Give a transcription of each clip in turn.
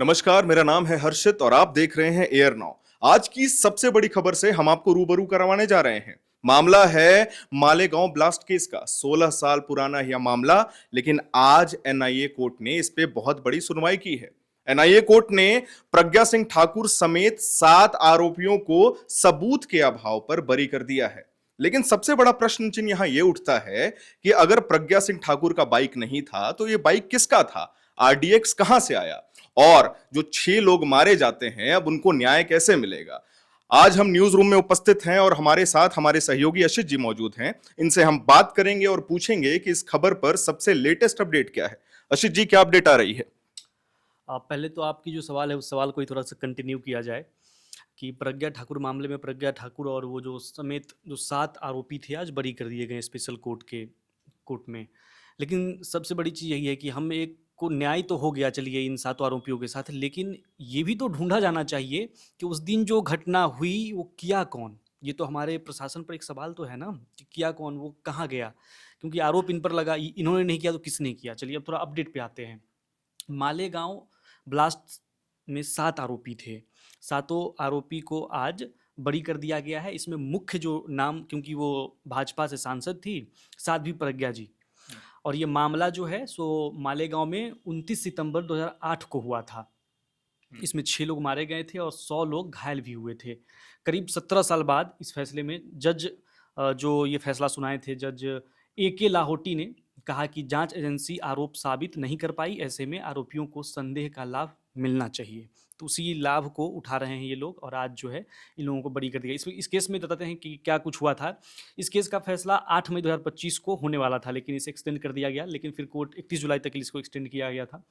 नमस्कार, मेरा नाम है हर्षित और आप देख रहे हैं एयर नाउ। आज की सबसे बड़ी खबर से हम आपको रूबरू करवाने जा रहे हैं। मामला है मालेगांव ब्लास्ट केस का। 16 साल पुराना यह मामला, लेकिन आज एनआईए कोर्ट ने इस पे बहुत बड़ी सुनवाई की है। एनआईए कोर्ट ने प्रज्ञा सिंह ठाकुर समेत 7 आरोपियों को सबूत के अभाव पर बरी कर दिया है। लेकिन सबसे बड़ा प्रश्न चिन्ह यहां यह उठता है कि अगर प्रज्ञा सिंह ठाकुर का बाइक नहीं था तो यह बाइक किसका था? आरडीएक्स कहां से आया? और जो 6 लोग मारे जाते हैं, अब उनको न्याय कैसे मिलेगा? आज हम न्यूज रूम में उपस्थित हैं और हमारे साथ हमारे सहयोगी अशित जी मौजूद हैं। इनसे हम बात करेंगे और पूछेंगे कि इस खबर पर सबसे लेटेस्ट अपडेट क्या है। अशित जी, क्या अपडेट आ रही है? पहले तो आपकी जो सवाल है उस सवाल को ही थोड़ा सा कंटिन्यू किया जाए कि प्रज्ञा ठाकुर मामले में प्रज्ञा ठाकुर और वो जो समेत जो 7 आरोपी थे आज बरी कर दिए गए स्पेशल कोर्ट में। लेकिन सबसे बड़ी चीज़ यही है कि हम एक को न्याय तो हो गया चलिए इन 7 आरोपियों के साथ, लेकिन ये भी तो ढूंढा जाना चाहिए कि उस दिन जो घटना हुई वो किया कौन। ये तो हमारे प्रशासन पर एक सवाल तो है ना कि किया कौन, वो कहाँ गया, क्योंकि आरोप इन पर लगा, इन्होंने नहीं किया तो किसने किया। चलिए अब थोड़ा अपडेट पे आते हैं। मालेगांव ब्लास्ट में 7 आरोपी थे। सातों आरोपी को आज बरी कर दिया गया है। इसमें मुख्य जो नाम, क्योंकि वो भाजपा से सांसद थी, साध्वी प्रज्ञा जी। और ये मामला जो है सो मालेगांव में 29 सितंबर 2008 को हुआ था। इसमें 6 लोग मारे गए थे और 100 लोग घायल भी हुए थे। करीब 17 साल बाद इस फैसले में जज जो ये फैसला सुनाए थे, जज AK लाहोटी ने कहा कि जांच एजेंसी आरोप साबित नहीं कर पाई, ऐसे में आरोपियों को संदेह का लाभ मिलना चाहिए। तो उसी लाभ को उठा रहे हैं ये लोग और आज जो है इन लोगों को बरी कर दिया। इस केस में बताते हैं कि क्या कुछ हुआ था। इस केस का फैसला 8 मई 2025 को होने वाला था, लेकिन इसे एक्सटेंड कर दिया गया। लेकिन फिर कोर्ट 31 जुलाई तक इसको एक्सटेंड किया गया था।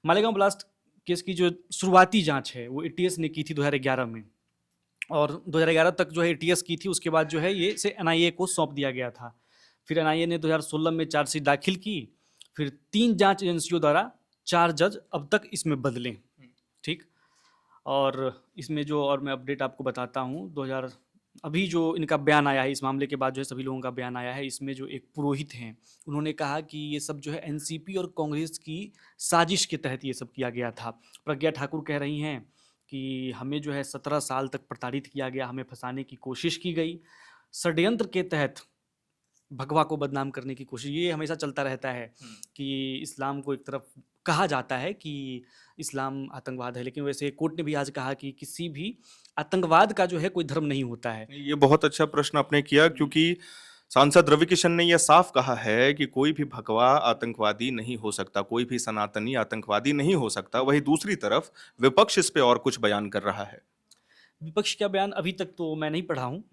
मालेगांव ब्लास्ट केस की जो शुरुआती जांच है वो ATS ने की थी 2011 में, और 2011 तक जो है ATS की थी। उसके बाद जो है ये इसे NIA को सौंप दिया गया था। फिर NIA ने 2016 में चार्जशीट दाखिल की। फिर 3 जांच एजेंसियों द्वारा 4 जज अब तक इसमें बदले। ठीक। और इसमें जो और मैं अपडेट आपको बताता हूँ, 2000 अभी जो इनका बयान आया है इस मामले के बाद, जो है सभी लोगों का बयान आया है। इसमें जो एक पुरोहित हैं, उन्होंने कहा कि ये सब जो है एनसीपी और कांग्रेस की साजिश के तहत ये सब किया गया था। प्रज्ञा ठाकुर कह रही हैं कि हमें जो है 17 साल तक प्रताड़ित किया गया, हमें फंसाने की कोशिश की गई, षड्यंत्र के तहत भगवा को बदनाम करने की कोशिश। ये हमेशा चलता रहता है कि इस्लाम को एक तरफ कहा जाता है कि इस्लाम आतंकवाद है, लेकिन वैसे कोर्ट ने भी आज कहा कि किसी भी आतंकवाद का जो है कोई धर्म नहीं होता है। ये बहुत अच्छा प्रश्न आपने किया, क्योंकि सांसद रवि किशन ने यह साफ कहा है कि कोई भी भगवा आतंकवादी नहीं हो सकता, कोई भी सनातनी आतंकवादी नहीं हो सकता। वहीं दूसरी तरफ विपक्ष इस पे और कुछ बयान कर रहा है। विपक्ष का बयान अभी तक तो मैं नहीं पढ़ा हूँ,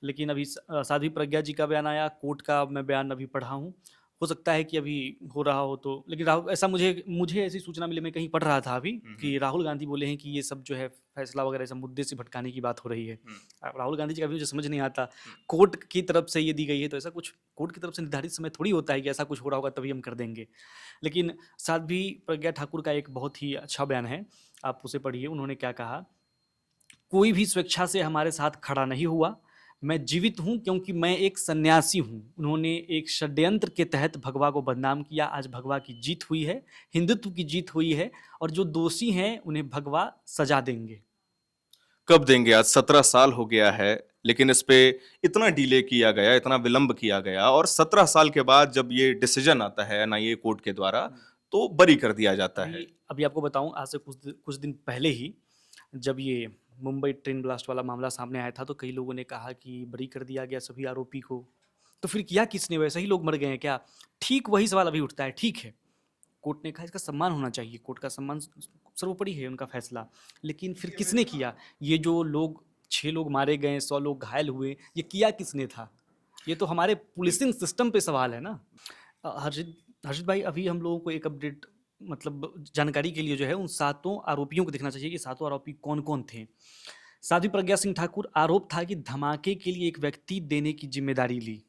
लेकिन अभी साध्वी प्रज्ञा जी का बयान आया, कोर्ट का मैं बयान अभी पढ़ा हूँ। हो सकता है कि अभी हो रहा हो तो, लेकिन राहुल, ऐसा मुझे मुझे ऐसी सूचना मिली, मैं कहीं पढ़ रहा था अभी कि राहुल गांधी बोले हैं कि ये सब जो है फैसला वगैरह सब मुद्दे से भटकाने की बात हो रही है। अब राहुल गांधी जी का भी मुझे समझ नहीं आता, कोर्ट की तरफ से ये दी गई है तो ऐसा कुछ कोर्ट की तरफ से निर्धारित समय थोड़ी होता है कि ऐसा कुछ हो रहा होगा तभी हम कर देंगे। लेकिन साध्वी प्रज्ञा ठाकुर का एक बहुत ही अच्छा बयान है, आप उसे पढ़िए। उन्होंने क्या कहा, कोई भी स्वेच्छा से हमारे साथ खड़ा नहीं हुआ, मैं जीवित हूं क्योंकि मैं एक सन्यासी हूं। उन्होंने एक षड्यंत्र के तहत भगवा को बदनाम किया। आज भगवा की जीत हुई है, हिंदुत्व की जीत हुई है, और जो दोषी हैं उन्हें भगवा सजा देंगे। कब देंगे? आज 17 साल हो गया है, लेकिन इस पे इतना डिले किया गया, इतना विलंब किया गया, और 17 साल के बाद जब ये डिसीजन आता है एनआईए कोर्ट के द्वारा, तो बरी कर दिया जाता है। अभी अभी आपको बताऊं, आज से कुछ दिन पहले ही जब ये मुंबई ट्रेन ब्लास्ट वाला मामला सामने आया था तो कई लोगों ने कहा कि बरी कर दिया गया सभी आरोपी को, तो फिर किया किसने? वैसे ही लोग मर गए हैं क्या? ठीक वही सवाल अभी उठता है। ठीक है, कोर्ट ने कहा इसका सम्मान होना चाहिए, कोर्ट का सम्मान सर्वोपरि है, उनका फैसला, लेकिन फिर किसने किया? ये जो लोग 6 लोग मारे गए, 100 लोग घायल हुए, ये किया किसने था? ये तो हमारे पुलिसिंग सिस्टम पे सवाल है ना। हर्षित हर्षित भाई, अभी हम लोगों को एक अपडेट, मतलब जानकारी के लिए जो है उन 7 आरोपियों को देखना चाहिए कि 7 आरोपी कौन कौन थे। साध्वी प्रज्ञा सिंह ठाकुर, आरोप था कि धमाके के लिए एक व्यक्ति देने की जिम्मेदारी ली।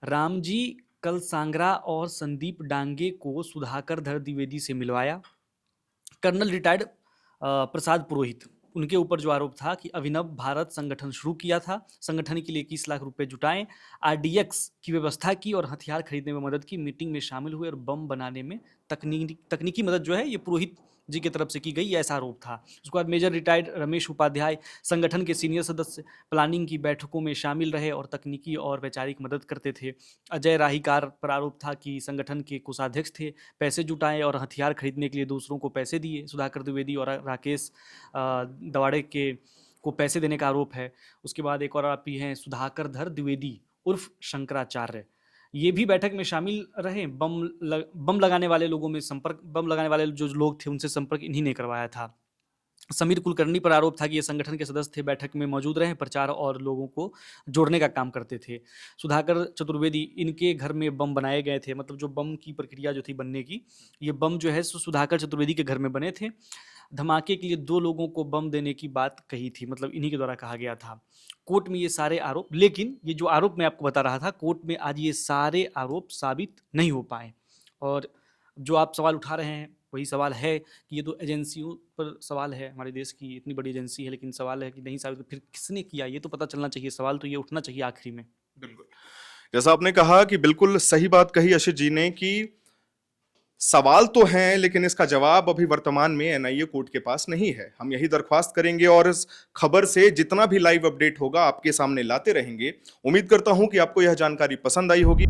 रामजी कलसांगरा और संदीप डांगे को सुधाकर धर द्विवेदी से मिलवाया। कर्नल रिटायर्ड प्रसाद पुरोहित, उनके ऊपर जो आरोप था कि अभिनव भारत संगठन शुरू किया था, संगठन के लिए 21 लाख रुपए जुटाएं, आरडीएक्स की व्यवस्था की और हथियार खरीदने में मदद की, मीटिंग में शामिल हुए और बम बनाने में तकनीकी मदद जो है ये पुरोहित जी की तरफ से की गई, ऐसा आरोप था। उसके बाद मेजर रिटायर्ड रमेश उपाध्याय संगठन के सीनियर सदस्य, प्लानिंग की बैठकों में शामिल रहे और तकनीकी और वैचारिक मदद करते थे। अजय राहीकार पर आरोप था कि संगठन के कोषाध्यक्ष थे, पैसे जुटाए और हथियार खरीदने के लिए दूसरों को पैसे दिए। सुधाकर द्विवेदी और राकेश दवाड़े के को पैसे देने का आरोप है। उसके बाद एक और आरोपी हैं सुधाकर धर द्विवेदी उर्फ शंकराचार्य, ये भी बैठक में शामिल रहे। बम लगाने वाले लोगों में संपर्क, बम लगाने वाले जो लोग थे उनसे संपर्क इन्हीं ने करवाया था। समीर कुलकर्णी पर आरोप था कि ये संगठन के सदस्य थे, बैठक में मौजूद रहे, प्रचार और लोगों को जोड़ने का काम करते थे। सुधाकर चतुर्वेदी, इनके घर में बम बनाए गए थे, मतलब जो बम की प्रक्रिया जो थी बनने की, ये बम जो है सुधाकर चतुर्वेदी के घर में बने थे। धमाके के लिए 2 लोगों को बम देने की बात कही थी, मतलब इन्हीं के द्वारा कहा गया था। कोर्ट में ये सारे आरोप, लेकिन ये जो आरोप मैं आपको बता रहा था, कोर्ट में आज ये सारे आरोप साबित नहीं हो पाए। और जो आप सवाल उठा रहे हैं वही सवाल है कि ये तो एजेंसियों पर सवाल है, हमारे देश की इतनी बड़ी एजेंसी है, लेकिन सवाल है कि नहीं साबित, फिर किसने किया ये तो पता चलना चाहिए। सवाल तो ये उठना चाहिए आखिरी में। बिल्कुल, जैसा आपने कहा कि बिल्कुल सही बात कही आशीष जी ने कि सवाल तो हैं लेकिन इसका जवाब अभी वर्तमान में एनआईए कोर्ट के पास नहीं है। हम यही दरख्वास्त करेंगे और इस खबर से जितना भी लाइव अपडेट होगा आपके सामने लाते रहेंगे। उम्मीद करता हूं कि आपको यह जानकारी पसंद आई होगी।